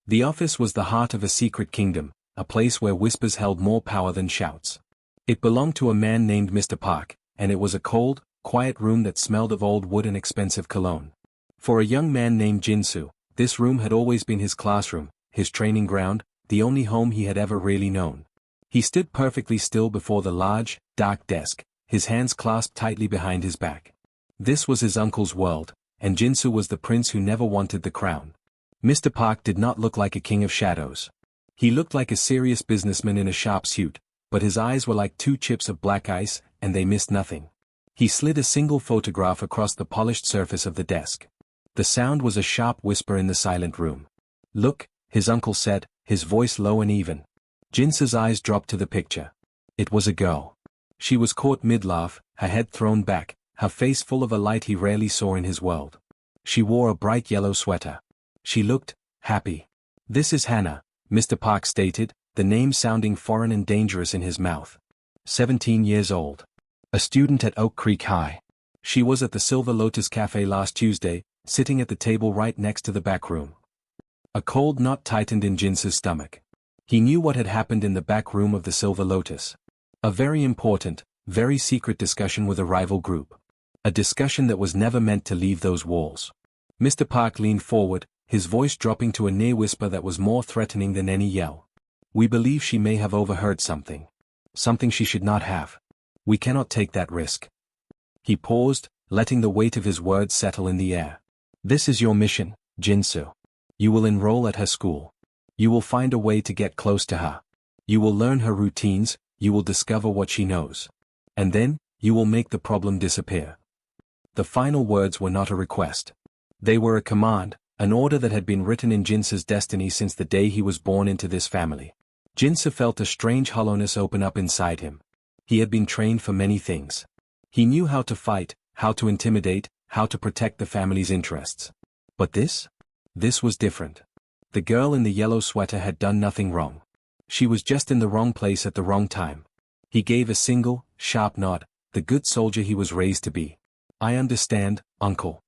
The office was the heart of a secret kingdom, a place where whispers held more power than shouts. It belonged to a man named Mr. Park, and it was a cold, quiet room that smelled of old wood and expensive cologne. For a young man named Jin-Soo, this room had always been his classroom, his training ground, the only home he had ever really known. He stood perfectly still before the large, dark desk, his hands clasped tightly behind his back. This was his uncle's world, and Jin-Soo was the prince who never wanted the crown. Mr. Park did not look like a king of shadows. He looked like a serious businessman in a sharp suit, but his eyes were like two chips of black ice, and they missed nothing. He slid a single photograph across the polished surface of the desk. The sound was a sharp whisper in the silent room. "Look," his uncle said, his voice low and even. Jin-Soo's eyes dropped to the picture. It was a girl. She was caught mid-laugh, her head thrown back, her face full of a light he rarely saw in his world. She wore a bright yellow sweater. She looked happy. "This is Hana," Mr. Park stated, the name sounding foreign and dangerous in his mouth. 17 years old. A student at Oak Creek High. She was at the Silver Lotus Cafe last Tuesday, sitting at the table right next to the back room. A cold knot tightened in Jin-Soo's stomach. He knew what had happened in the back room of the Silver Lotus. A very important, very secret discussion with a rival group. A discussion that was never meant to leave those walls. Mr. Park leaned forward, his voice dropping to a near whisper that was more threatening than any yell. "We believe she may have overheard something. Something she should not have. We cannot take that risk." He paused, letting the weight of his words settle in the air. "This is your mission, Jin-Soo. You will enroll at her school. You will find a way to get close to her. You will learn her routines, you will discover what she knows. And then, you will make the problem disappear." The final words were not a request. They were a command, an order that had been written in Jin-Soo's destiny since the day he was born into this family. Jin-Soo felt a strange hollowness open up inside him. He had been trained for many things. He knew how to fight, how to intimidate, how to protect the family's interests. But this? This was different. The girl in the yellow sweater had done nothing wrong. She was just in the wrong place at the wrong time. He gave a single, sharp nod, the good soldier he was raised to be. "I understand, uncle."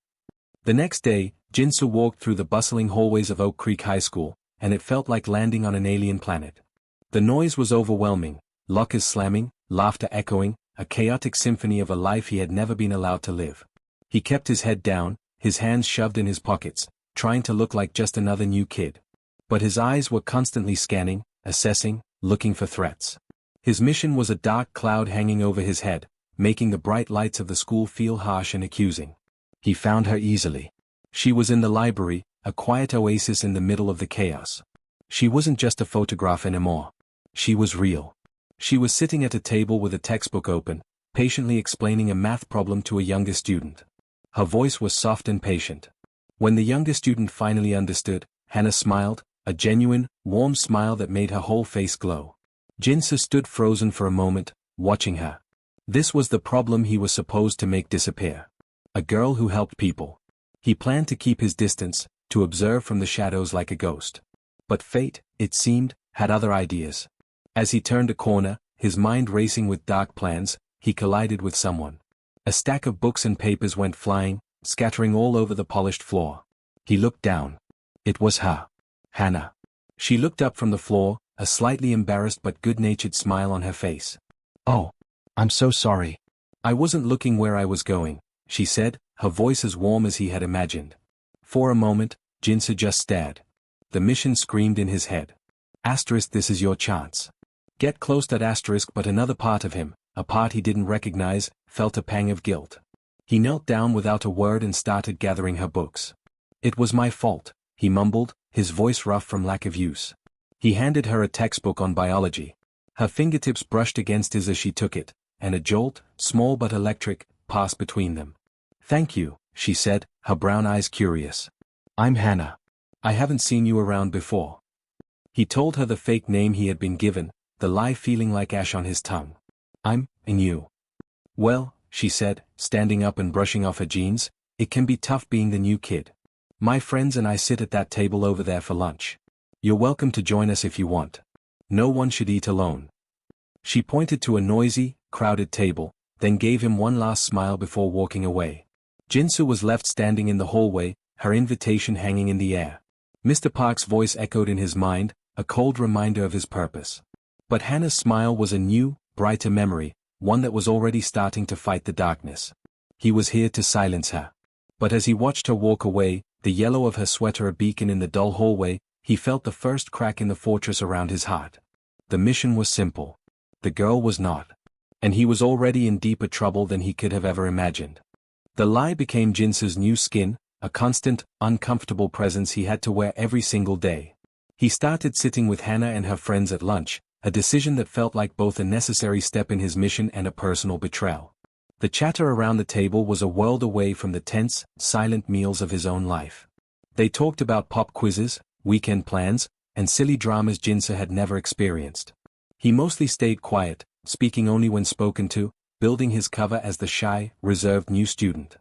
The next day, Jin-Soo walked through the bustling hallways of Oak Creek High School, and it felt like landing on an alien planet. The noise was overwhelming, lockers slamming, laughter echoing, a chaotic symphony of a life he had never been allowed to live. He kept his head down, his hands shoved in his pockets, trying to look like just another new kid. But his eyes were constantly scanning, assessing, looking for threats. His mission was a dark cloud hanging over his head, making the bright lights of the school feel harsh and accusing. He found her easily. She was in the library, a quiet oasis in the middle of the chaos. She wasn't just a photograph anymore. She was real. She was sitting at a table with a textbook open, patiently explaining a math problem to a younger student. Her voice was soft and patient. When the younger student finally understood, Hana smiled, a genuine, warm smile that made her whole face glow. Jin-Soo stood frozen for a moment, watching her. This was the problem he was supposed to make disappear. A girl who helped people. He planned to keep his distance, to observe from the shadows like a ghost. But fate, it seemed, had other ideas. As he turned a corner, his mind racing with dark plans, he collided with someone. A stack of books and papers went flying, scattering all over the polished floor. He looked down. It was her. Hana. She looked up from the floor, a slightly embarrassed but good-natured smile on her face. "Oh, I'm so sorry. I wasn't looking where I was going," she said, her voice as warm as he had imagined. For a moment, Jin-Soo just stared. The mission screamed in his head. This is your chance. Get close. But another part of him, a part he didn't recognize, felt a pang of guilt. He knelt down without a word and started gathering her books. "It was my fault," he mumbled, his voice rough from lack of use. He handed her a textbook on biology. Her fingertips brushed against his as she took it, and a jolt, small but electric, passed between them. "Thank you," she said, her brown eyes curious. "I'm Hana. I haven't seen you around before." He told her the fake name he had been given, the lie feeling like ash on his tongue. "I'm new." "Well," she said, standing up and brushing off her jeans, "it can be tough being the new kid. My friends and I sit at that table over there for lunch. You're welcome to join us if you want. No one should eat alone." She pointed to a noisy, crowded table, then gave him one last smile before walking away. Jin-Soo was left standing in the hallway, her invitation hanging in the air. Mr. Park's voice echoed in his mind, a cold reminder of his purpose. But Hana's smile was a new, brighter memory, one that was already starting to fight the darkness. He was here to silence her. But as he watched her walk away, the yellow of her sweater a beacon in the dull hallway, he felt the first crack in the fortress around his heart. The mission was simple. The girl was not. And he was already in deeper trouble than he could have ever imagined. The lie became Jin-Soo's new skin, a constant, uncomfortable presence he had to wear every single day. He started sitting with Hana and her friends at lunch, a decision that felt like both a necessary step in his mission and a personal betrayal. The chatter around the table was a world away from the tense, silent meals of his own life. They talked about pop quizzes, weekend plans, and silly dramas Jin-Soo had never experienced. He mostly stayed quiet, speaking only when spoken to, building his cover as the shy, reserved new student.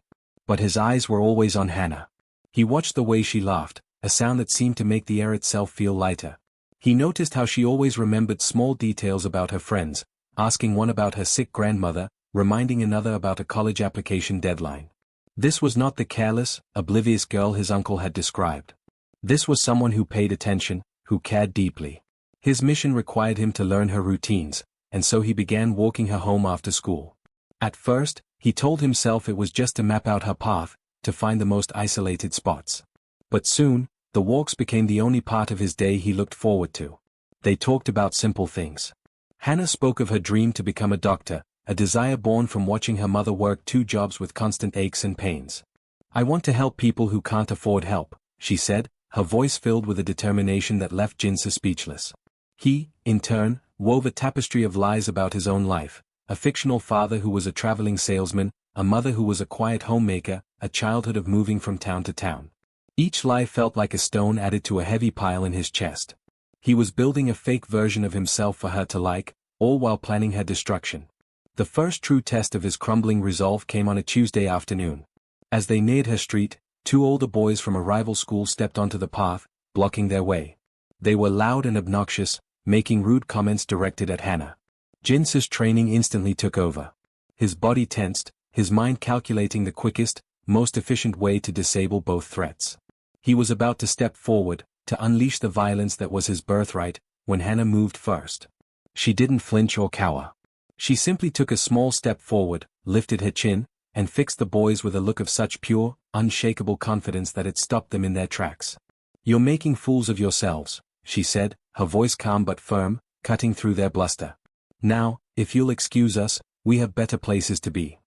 But his eyes were always on Hana. He watched the way she laughed, a sound that seemed to make the air itself feel lighter. He noticed how she always remembered small details about her friends, asking one about her sick grandmother, reminding another about a college application deadline. This was not the careless, oblivious girl his uncle had described. This was someone who paid attention, who cared deeply. His mission required him to learn her routines, and so he began walking her home after school. At first, he told himself it was just to map out her path, to find the most isolated spots. But soon, the walks became the only part of his day he looked forward to. They talked about simple things. Hana spoke of her dream to become a doctor, a desire born from watching her mother work 2 jobs with constant aches and pains. "I want to help people who can't afford help," she said, her voice filled with a determination that left Jin-Soo speechless. He, in turn, wove a tapestry of lies about his own life, a fictional father who was a traveling salesman, a mother who was a quiet homemaker, a childhood of moving from town to town. Each lie felt like a stone added to a heavy pile in his chest. He was building a fake version of himself for her to like, all while planning her destruction. The first true test of his crumbling resolve came on a Tuesday afternoon. As they neared her street, 2 older boys from a rival school stepped onto the path, blocking their way. They were loud and obnoxious, making rude comments directed at Hana. Jin-Soo's training instantly took over. His body tensed, his mind calculating the quickest, most efficient way to disable both threats. He was about to step forward, to unleash the violence that was his birthright, when Hana moved first. She didn't flinch or cower. She simply took a small step forward, lifted her chin, and fixed the boys with a look of such pure, unshakable confidence that it stopped them in their tracks. "You're making fools of yourselves," she said, her voice calm but firm, cutting through their bluster. "Now, if you'll excuse us, we have better places to be."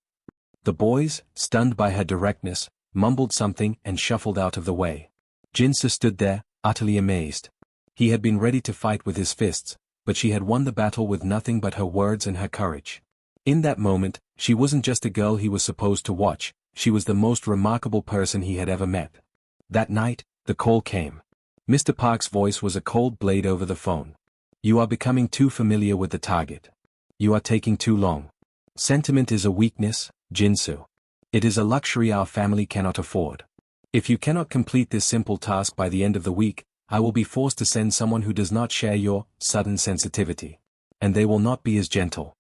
The boys, stunned by her directness, mumbled something and shuffled out of the way. Jin-Soo stood there, utterly amazed. He had been ready to fight with his fists, but she had won the battle with nothing but her words and her courage. In that moment, she wasn't just a girl he was supposed to watch, she was the most remarkable person he had ever met. That night, the call came. Mr. Park's voice was a cold blade over the phone. "You are becoming too familiar with the target. You are taking too long. Sentiment is a weakness, Jin-Soo. It is a luxury our family cannot afford. If you cannot complete this simple task by the end of the week, I will be forced to send someone who does not share your sudden sensitivity. And they will not be as gentle."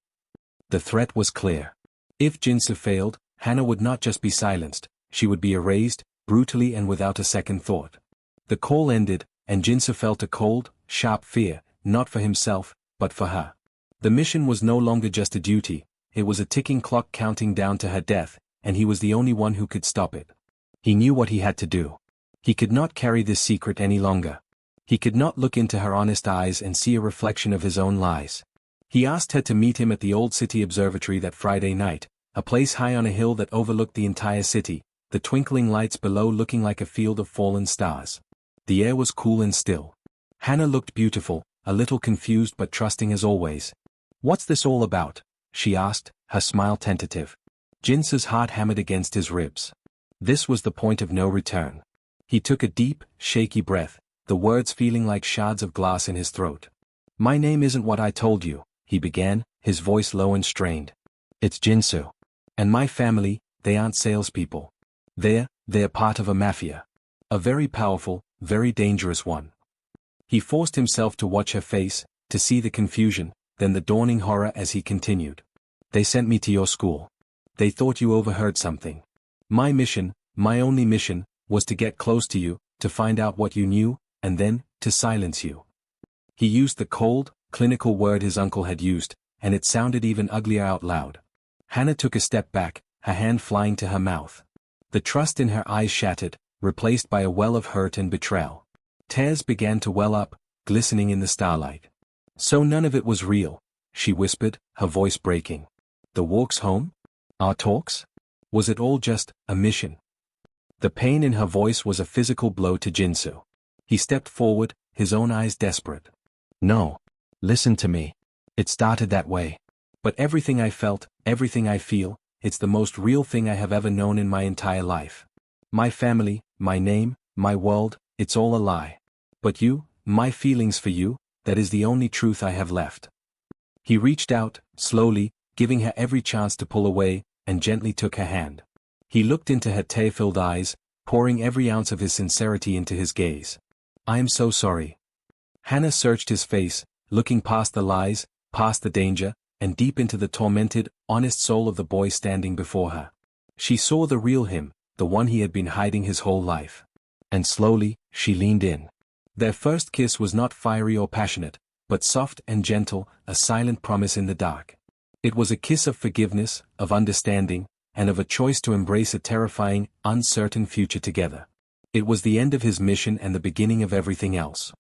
The threat was clear. If Jin-Soo failed, Hana would not just be silenced, she would be erased, brutally and without a second thought. The call ended, and Jin-Soo felt a cold, sharp fear, not for himself, but for her. The mission was no longer just a duty, it was a ticking clock counting down to her death, and he was the only one who could stop it. He knew what he had to do. He could not carry this secret any longer. He could not look into her honest eyes and see a reflection of his own lies. He asked her to meet him at the Old City Observatory that Friday night, a place high on a hill that overlooked the entire city, the twinkling lights below looking like a field of fallen stars. The air was cool and still. Hana looked beautiful, a little confused but trusting as always. "What's this all about?" she asked, her smile tentative. Jin-Soo's heart hammered against his ribs. This was the point of no return. He took a deep, shaky breath, the words feeling like shards of glass in his throat. "My name isn't what I told you," he began, his voice low and strained. "It's Jin-Soo. And my family, they aren't salespeople. They're part of a mafia. A very powerful, very dangerous one." He forced himself to watch her face, to see the confusion, then the dawning horror as he continued. "They sent me to your school. They thought you overheard something. My mission, my only mission, was to get close to you, to find out what you knew, and then, to silence you. He used the cold, clinical word his uncle had used, and it sounded even uglier out loud. Hana took a step back, her hand flying to her mouth. The trust in her eyes shattered, replaced by a well of hurt and betrayal. Tears began to well up, glistening in the starlight. So none of it was real, she whispered, her voice breaking. The walks home? Our talks? Was it all just a mission? The pain in her voice was a physical blow to Jin-Soo. He stepped forward, his own eyes desperate. No. Listen to me. It started that way. But everything I felt, everything I feel, it's the most real thing I have ever known in my entire life. My family, my name, my world, it's all a lie. But you, my feelings for you, that is the only truth I have left. He reached out, slowly, giving her every chance to pull away, and gently took her hand. He looked into her tear-filled eyes, pouring every ounce of his sincerity into his gaze. I am so sorry. Hana searched his face, looking past the lies, past the danger, and deep into the tormented, honest soul of the boy standing before her. She saw the real him, the one he had been hiding his whole life. And slowly, she leaned in. Their first kiss was not fiery or passionate, but soft and gentle, a silent promise in the dark. It was a kiss of forgiveness, of understanding, and of a choice to embrace a terrifying, uncertain future together. It was the end of his mission and the beginning of everything else.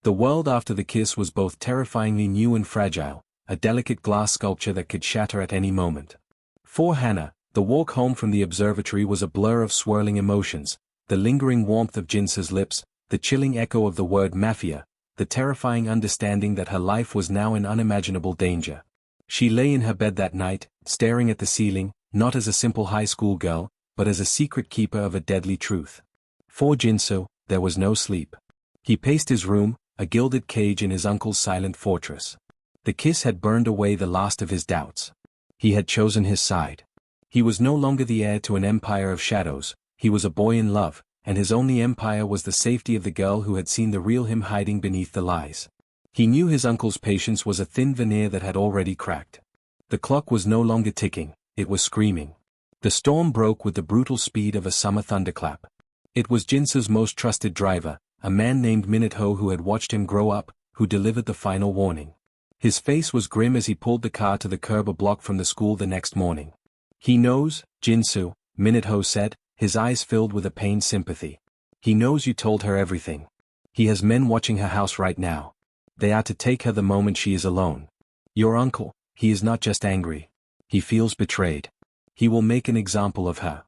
The world after the kiss was both terrifyingly new and fragile, a delicate glass sculpture that could shatter at any moment. For Hana, the walk home from the observatory was a blur of swirling emotions, the lingering warmth of Jin-Soo's lips, the chilling echo of the word mafia, the terrifying understanding that her life was now in unimaginable danger. She lay in her bed that night, staring at the ceiling, not as a simple high school girl, but as a secret keeper of a deadly truth. For Jin-Soo, there was no sleep. He paced his room, a gilded cage in his uncle's silent fortress. The kiss had burned away the last of his doubts. He had chosen his side. He was no longer the heir to an empire of shadows, he was a boy in love, and his only empire was the safety of the girl who had seen the real him hiding beneath the lies. He knew his uncle's patience was a thin veneer that had already cracked. The clock was no longer ticking, it was screaming. The storm broke with the brutal speed of a summer thunderclap. It was Jin-Soo's most trusted driver, a man named Minute-ho who had watched him grow up, who delivered the final warning. His face was grim as he pulled the car to the curb a block from the school the next morning. He knows, Jin-Soo, Minute-ho said, his eyes filled with a pained sympathy. He knows you told her everything. He has men watching her house right now. They are to take her the moment she is alone. Your uncle, he is not just angry. He feels betrayed. He will make an example of her.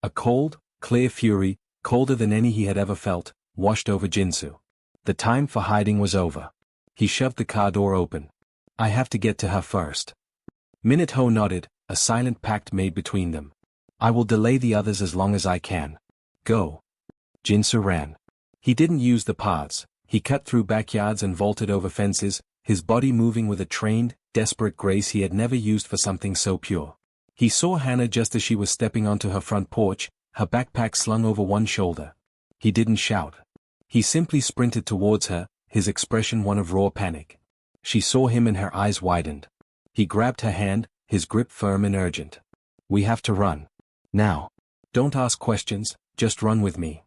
A cold, clear fury, colder than any he had ever felt, washed over Jin-Soo. The time for hiding was over. He shoved the car door open. I have to get to her first. Minute-ho nodded, a silent pact made between them. I will delay the others as long as I can. Go. Jin-Soo ran. He didn't use the paths, he cut through backyards and vaulted over fences, his body moving with a trained, desperate grace he had never used for something so pure. He saw Hana just as she was stepping onto her front porch, her backpack slung over one shoulder. He didn't shout. He simply sprinted towards her, his expression one of raw panic. She saw him and her eyes widened. He grabbed her hand, his grip firm and urgent. We have to run. Now. Don't ask questions, just run with me.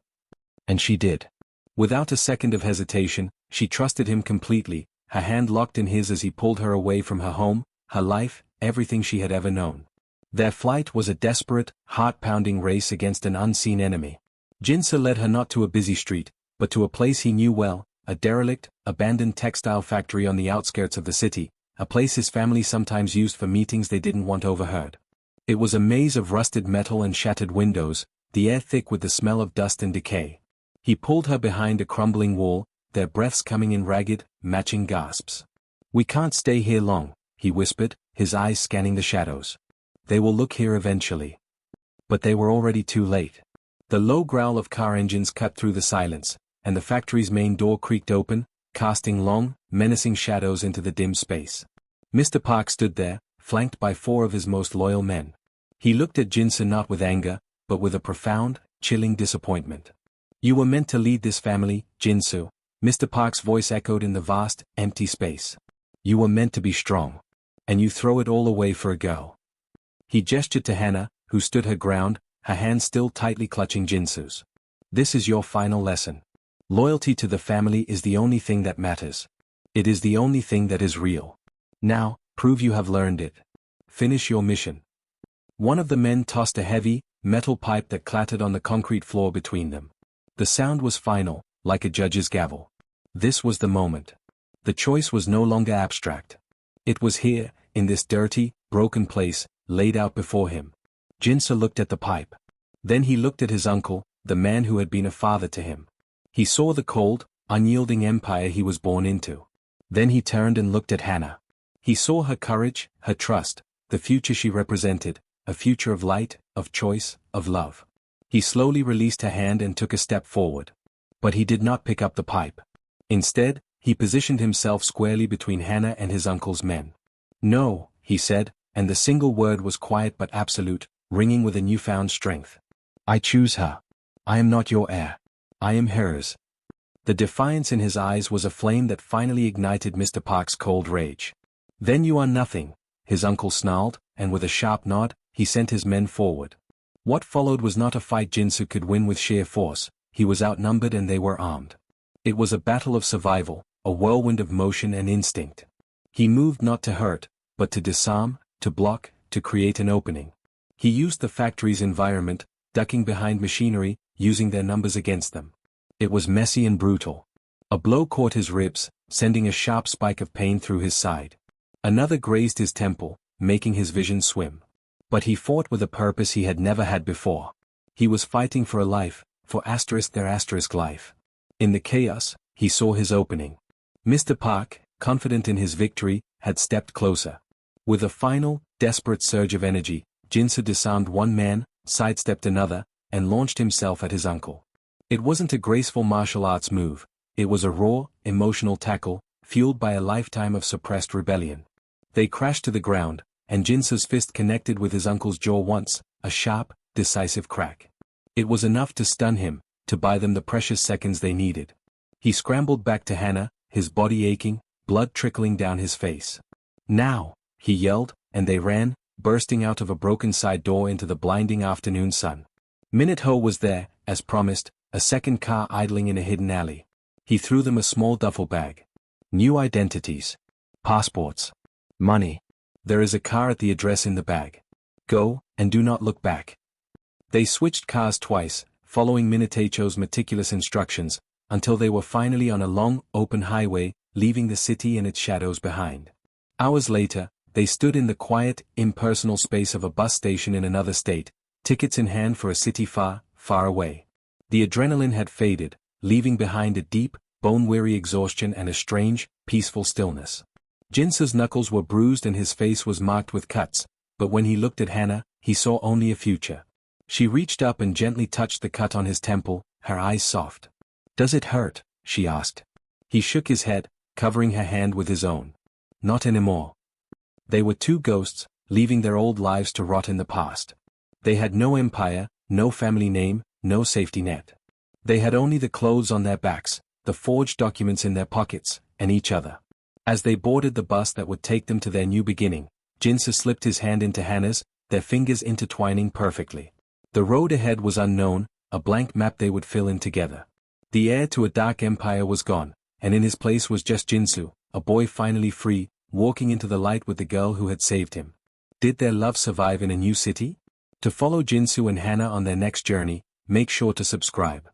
And she did. Without a second of hesitation, she trusted him completely, her hand locked in his as he pulled her away from her home, her life, everything she had ever known. Their flight was a desperate, heart-pounding race against an unseen enemy. Jin-Soo led her not to a busy street, but to a place he knew well, a derelict, abandoned textile factory on the outskirts of the city, a place his family sometimes used for meetings they didn't want overheard. It was a maze of rusted metal and shattered windows, the air thick with the smell of dust and decay. He pulled her behind a crumbling wall, their breaths coming in ragged, matching gasps. We can't stay here long, he whispered, his eyes scanning the shadows. They will look here eventually. But they were already too late. The low growl of car engines cut through the silence, and the factory's main door creaked open, casting long, menacing shadows into the dim space. Mr. Park stood there, flanked by 4 of his most loyal men. He looked at Jin-Soo not with anger, but with a profound, chilling disappointment. You were meant to lead this family, Jin-Soo, Mr. Park's voice echoed in the vast, empty space. You were meant to be strong. And you throw it all away for a girl. He gestured to Hana, who stood her ground, her hand still tightly clutching Jin-Soo's. This is your final lesson. Loyalty to the family is the only thing that matters. It is the only thing that is real. Now, prove you have learned it. Finish your mission. One of the men tossed a heavy, metal pipe that clattered on the concrete floor between them. The sound was final, like a judge's gavel. This was the moment. The choice was no longer abstract. It was here, in this dirty, broken place, laid out before him. Jin-Soo looked at the pipe. Then he looked at his uncle, the man who had been a father to him. He saw the cold, unyielding empire he was born into. Then he turned and looked at Hana. He saw her courage, her trust, the future she represented, a future of light, of choice, of love. He slowly released her hand and took a step forward. But he did not pick up the pipe. Instead, he positioned himself squarely between Hana and his uncle's men. "No," he said, and the single word was quiet but absolute, ringing with a newfound strength. "I choose her. I am not your heir. I am hers." The defiance in his eyes was a flame that finally ignited Mr. Park's cold rage. "Then you are nothing," his uncle snarled, and with a sharp nod, he sent his men forward. What followed was not a fight Jin-Soo could win with sheer force. He was outnumbered and they were armed. It was a battle of survival, a whirlwind of motion and instinct. He moved not to hurt, but to disarm, to block, to create an opening. He used the factory's environment, ducking behind machinery, using their numbers against them. It was messy and brutal. A blow caught his ribs, sending a sharp spike of pain through his side. Another grazed his temple, making his vision swim. But he fought with a purpose he had never had before. He was fighting for a life, for their life. In the chaos, he saw his opening. Mr. Park, confident in his victory, had stepped closer. With a final, desperate surge of energy, Jin-Soo disarmed one man, sidestepped another, and launched himself at his uncle. It wasn't a graceful martial arts move, it was a raw, emotional tackle, fueled by a lifetime of suppressed rebellion. They crashed to the ground, and Jin-Soo's fist connected with his uncle's jaw once, a sharp, decisive crack. It was enough to stun him, to buy them the precious seconds they needed. He scrambled back to Hana, his body aching, blood trickling down his face. "Now!" he yelled, and they ran, bursting out of a broken side door into the blinding afternoon sun. Minute-Ho was there, as promised, a second car idling in a hidden alley. He threw them a small duffel bag. "New identities. Passports. Money. There is a car at the address in the bag. Go, and do not look back." They switched cars twice, following Minute-Cho's meticulous instructions, until they were finally on a long, open highway, leaving the city and its shadows behind. Hours later, they stood in the quiet, impersonal space of a bus station in another state, tickets in hand for a city far, far away. The adrenaline had faded, leaving behind a deep, bone-weary exhaustion and a strange, peaceful stillness. Jin-Soo's knuckles were bruised and his face was marked with cuts, but when he looked at Hana, he saw only a future. She reached up and gently touched the cut on his temple, her eyes soft. "Does it hurt?" she asked. He shook his head, covering her hand with his own. "Not anymore." They were two ghosts, leaving their old lives to rot in the past. They had no empire, no family name, no safety net. They had only the clothes on their backs, the forged documents in their pockets, and each other. As they boarded the bus that would take them to their new beginning, Jin-Soo slipped his hand into Hana's, their fingers intertwining perfectly. The road ahead was unknown, a blank map they would fill in together. The heir to a dark empire was gone, and in his place was just Jin-Soo, a boy finally free, walking into the light with the girl who had saved him. Did their love survive in a new city? To follow Jin-Soo and Hana on their next journey, make sure to subscribe.